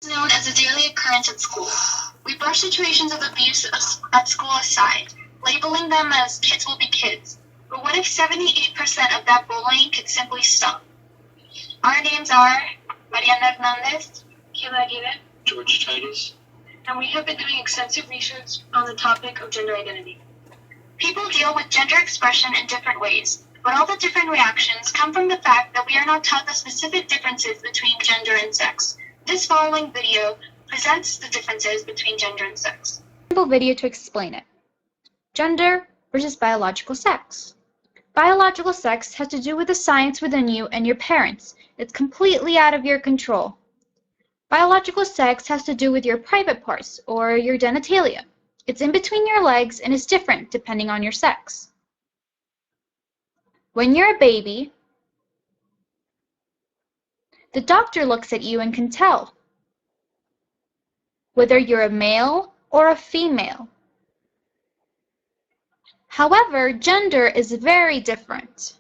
Known as a daily occurrence at school. We brush situations of abuse at school aside, labeling them as kids will be kids. But what if 78% of that bullying could simply stop? Our names are Mariana Hernandez, Kayla Aguirre, George Titus, and we have been doing extensive research on the topic of gender identity. People deal with gender expression in different ways, but all the different reactions come from the fact that we are not taught the specific differences between gender and sex. This following video presents the differences between gender and sex. Simple video to explain it. Gender versus biological sex. Biological sex has to do with the science within you and your parents. It's completely out of your control. Biological sex has to do with your private parts or your genitalia. It's in between your legs and is different depending on your sex. When you're a baby, the doctor looks at you and can tell whether you're a male or a female. However, gender is very different.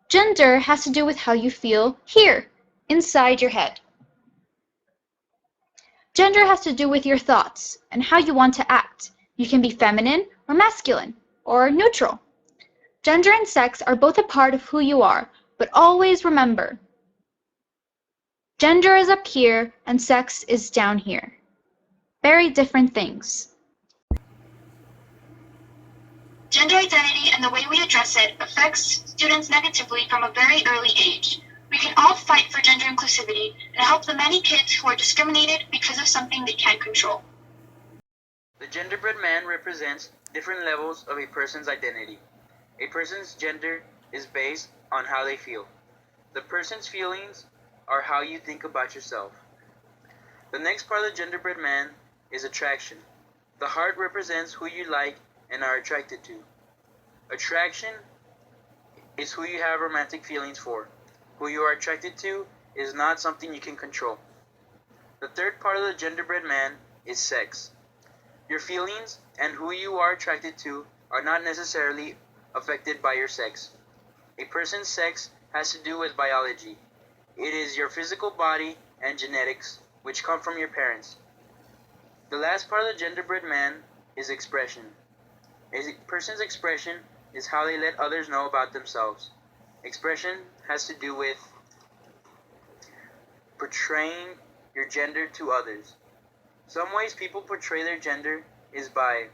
Gender has to do with how you feel here, inside your head. Gender has to do with your thoughts and how you want to act. You can be feminine or masculine or neutral. Gender and sex are both a part of who you are, but always remember, gender is up here and sex is down here. Very different things. Gender identity and the way we address it affects students negatively from a very early age. We can all fight for gender inclusivity and help the many kids who are discriminated because of something they can't control. The genderbread man represents different levels of a person's identity. A person's gender is based on how they feel. The person's feelings are how you think about yourself. The next part of the genderbread man is attraction. The heart represents who you like and are attracted to. Attraction is who you have romantic feelings for. Who you are attracted to is not something you can control. The third part of the genderbread man is sex. Your feelings and who you are attracted to are not necessarily affected by your sex. A person's sex has to do with biology. It is your physical body and genetics which come from your parents. The last part of the genderbread man is expression. A person's expression is how they let others know about themselves. Expression has to do with portraying your gender to others. Some ways people portray their gender is by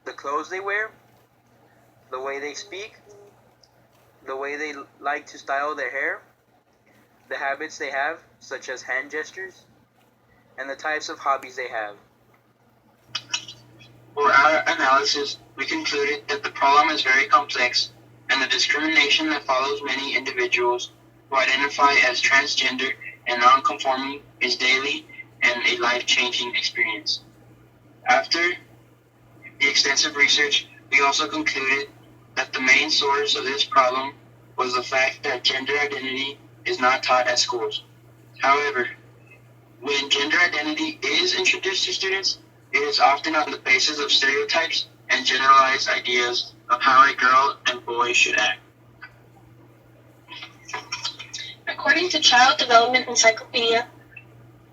the clothes they wear, the way they speak, the way they like to style their hair, the habits they have, such as hand gestures, and the types of hobbies they have. For our analysis, we concluded that the problem is very complex, and the discrimination that follows many individuals who identify as transgender and non-conforming is daily and a life-changing experience. After the extensive research, we also concluded that the main source of this problem was the fact that gender identity is not taught at schools. However, when gender identity is introduced to students, it is often on the basis of stereotypes and generalized ideas of how a girl and boy should act. According to Child Development Encyclopedia,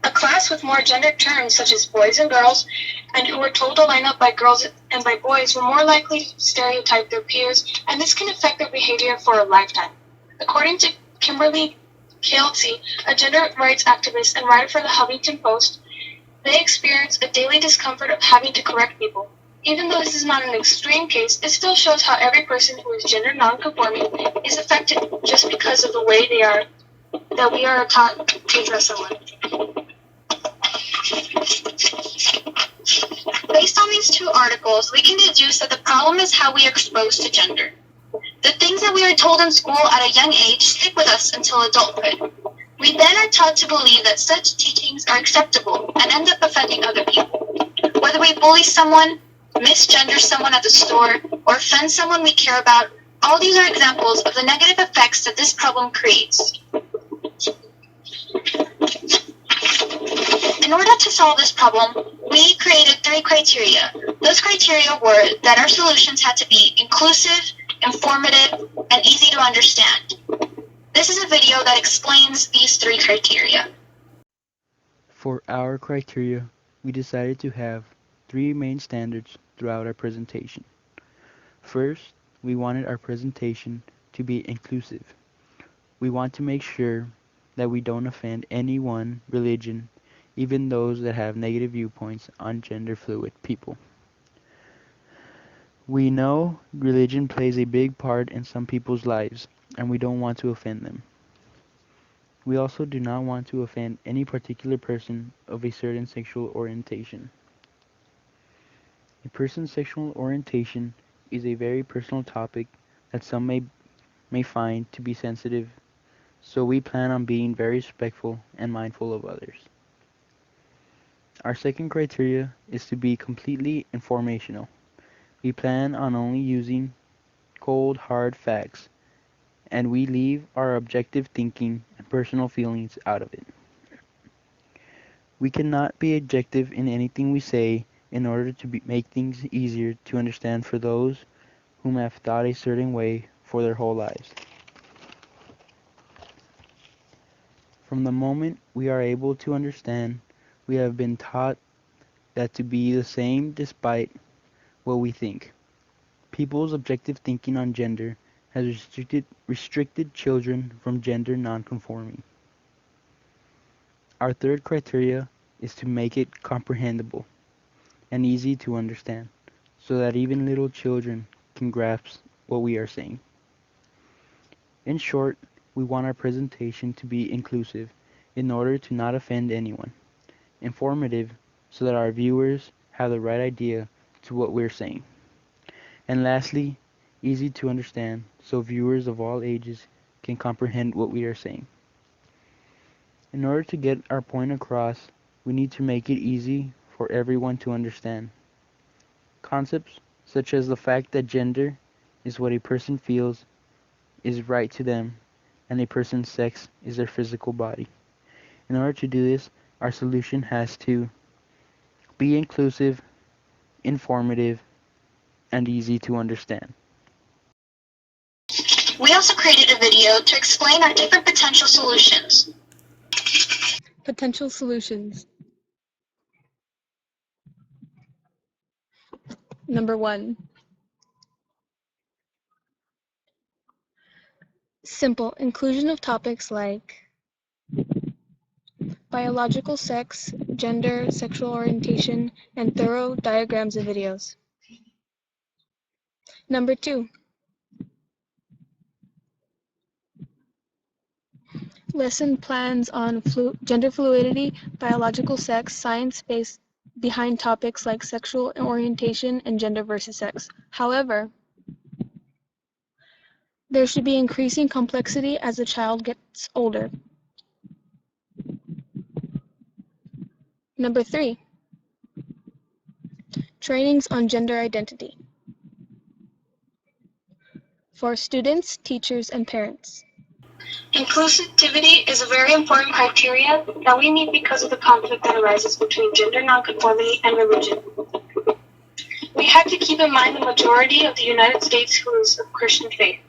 a class with more gendered terms such as boys and girls, and who were told to line up by girls and by boys, were more likely to stereotype their peers, and this can affect their behavior for a lifetime. According to Kimberly Kelsey, a gender rights activist and writer for the Huffington Post, they experience a daily discomfort of having to correct people. Even though this is not an extreme case, it still shows how every person who is gender non-conforming is affected just because of the way they are, that we are taught to address someone. Based on these two articles, we can deduce that the problem is how we are exposed to gender. The things that we are told in school at a young age stick with us until adulthood. We then are taught to believe that such teachings are acceptable and end up offending other people. Whether we bully someone, misgender someone at the store, or offend someone we care about, all these are examples of the negative effects that this problem creates. In order to solve this problem, we created 3 criteria. Those criteria were that our solutions had to be inclusive, informative, and easy to understand. This is a video that explains these 3 criteria. For our criteria, we decided to have three main standards throughout our presentation. First, we wanted our presentation to be inclusive. We want to make sure that we don't offend any one religion, even those that have negative viewpoints on gender fluid people. We know religion plays a big part in some people's lives, and we don't want to offend them. We also do not want to offend any particular person of a certain sexual orientation. A person's sexual orientation is a very personal topic that some may find to be sensitive, so we plan on being very respectful and mindful of others. Our second criteria is to be completely informational. We plan on only using cold, hard facts, and we leave our objective thinking and personal feelings out of it. We cannot be objective in anything we say in order to make things easier to understand for those whom have thought a certain way for their whole lives. From the moment we are able to understand, we have been taught that to be the same despite what we think. People's objective thinking on gender has restricted children from gender nonconforming. Our third criteria is to make it comprehensible and easy to understand, so that even little children can grasp what we are saying. In short, we want our presentation to be inclusive in order to not offend anyone, informative so that our viewers have the right idea to what we're saying, and lastly, easy to understand so viewers of all ages can comprehend what we are saying. In order to get our point across, we need to make it easy for everyone to understand. Concepts such as the fact that gender is what a person feels is right to them, and a person's sex is their physical body. In order to do this, our solution has to be inclusive, informative, and easy to understand. We also created a video to explain our different potential solutions. Potential solutions. Number 1. Simple inclusion of topics like biological sex, gender, sexual orientation, and thorough diagrams and videos. Number 2. Lesson plans on gender fluidity, biological sex, science-based behind topics like sexual orientation and gender versus sex. However, there should be increasing complexity as the child gets older. Number 3. Trainings on gender identity for students, teachers, and parents. Inclusivity is a very important criteria that we need because of the conflict that arises between gender nonconformity and religion. We have to keep in mind the majority of the United States who is of Christian faith.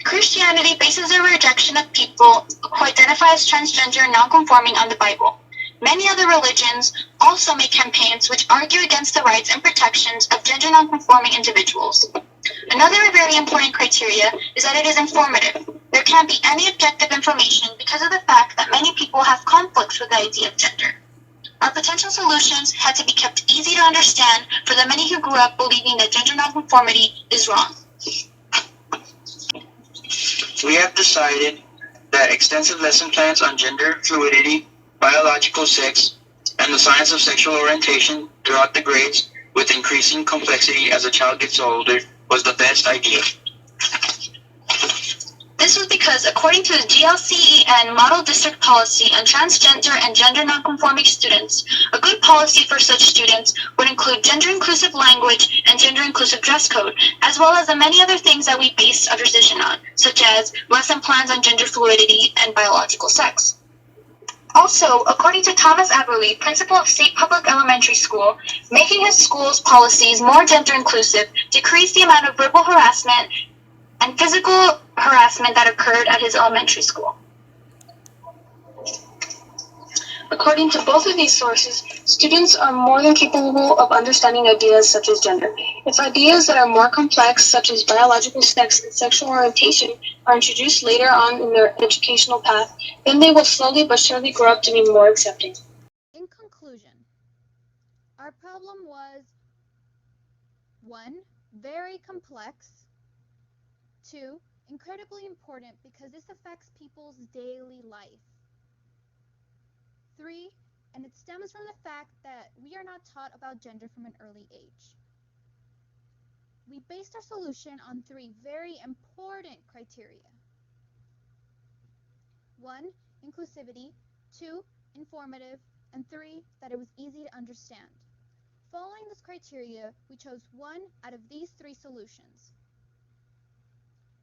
Christianity bases their rejection of people who identify as transgender and nonconforming on the Bible. Many other religions also make campaigns which argue against the rights and protections of gender nonconforming individuals. Another very important criteria is that it is informative. There can't be any objective information because of the fact that many people have conflicts with the idea of gender. Our potential solutions had to be kept easy to understand for the many who grew up believing that gender nonconformity is wrong. We have decided that extensive lesson plans on gender fluidity, biological sex, and the science of sexual orientation throughout the grades with increasing complexity as a child gets older was the best idea. This was because, according to the GLCEN Model District Policy on Transgender and Gender Nonconforming Students, a good policy for such students would include gender-inclusive language and gender-inclusive dress code, as well as the many other things that we base our decision on, such as lesson plans on gender fluidity and biological sex. Also, according to Thomas Aberle, principal of State Public Elementary School, making his school's policies more gender-inclusive decreased the amount of verbal harassment and physical harassment that occurred at his elementary school. According to both of these sources, students are more than capable of understanding ideas such as gender. If ideas that are more complex, such as biological sex and sexual orientation, are introduced later on in their educational path, then they will slowly but surely grow up to be more accepting. In conclusion, our problem was 1. Very complex, 2. Incredibly important because this affects people's daily life, 3. And it stems from the fact that we are not taught about gender from an early age. We based our solution on 3 very important criteria. 1. Inclusivity, 2. Informative, and 3. That it was easy to understand. Following this criteria, we chose one out of these 3 solutions.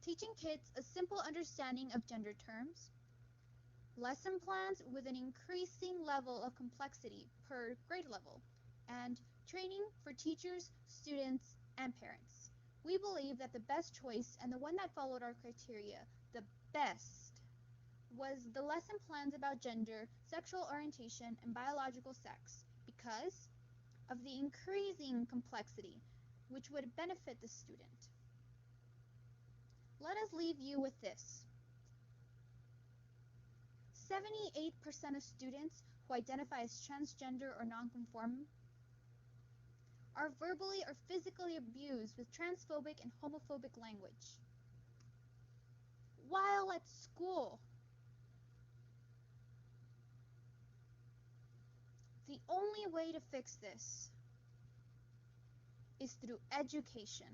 Teaching kids a simple understanding of gender terms, lesson plans with an increasing level of complexity per grade level, and training for teachers, students, and parents. We believe that the best choice, and the one that followed our criteria the best, was the lesson plans about gender, sexual orientation, and biological sex because of the increasing complexity which would benefit the student. Let us leave you with this. 78% of students who identify as transgender or nonconforming are verbally or physically abused with transphobic and homophobic language while at school. The only way to fix this is through education.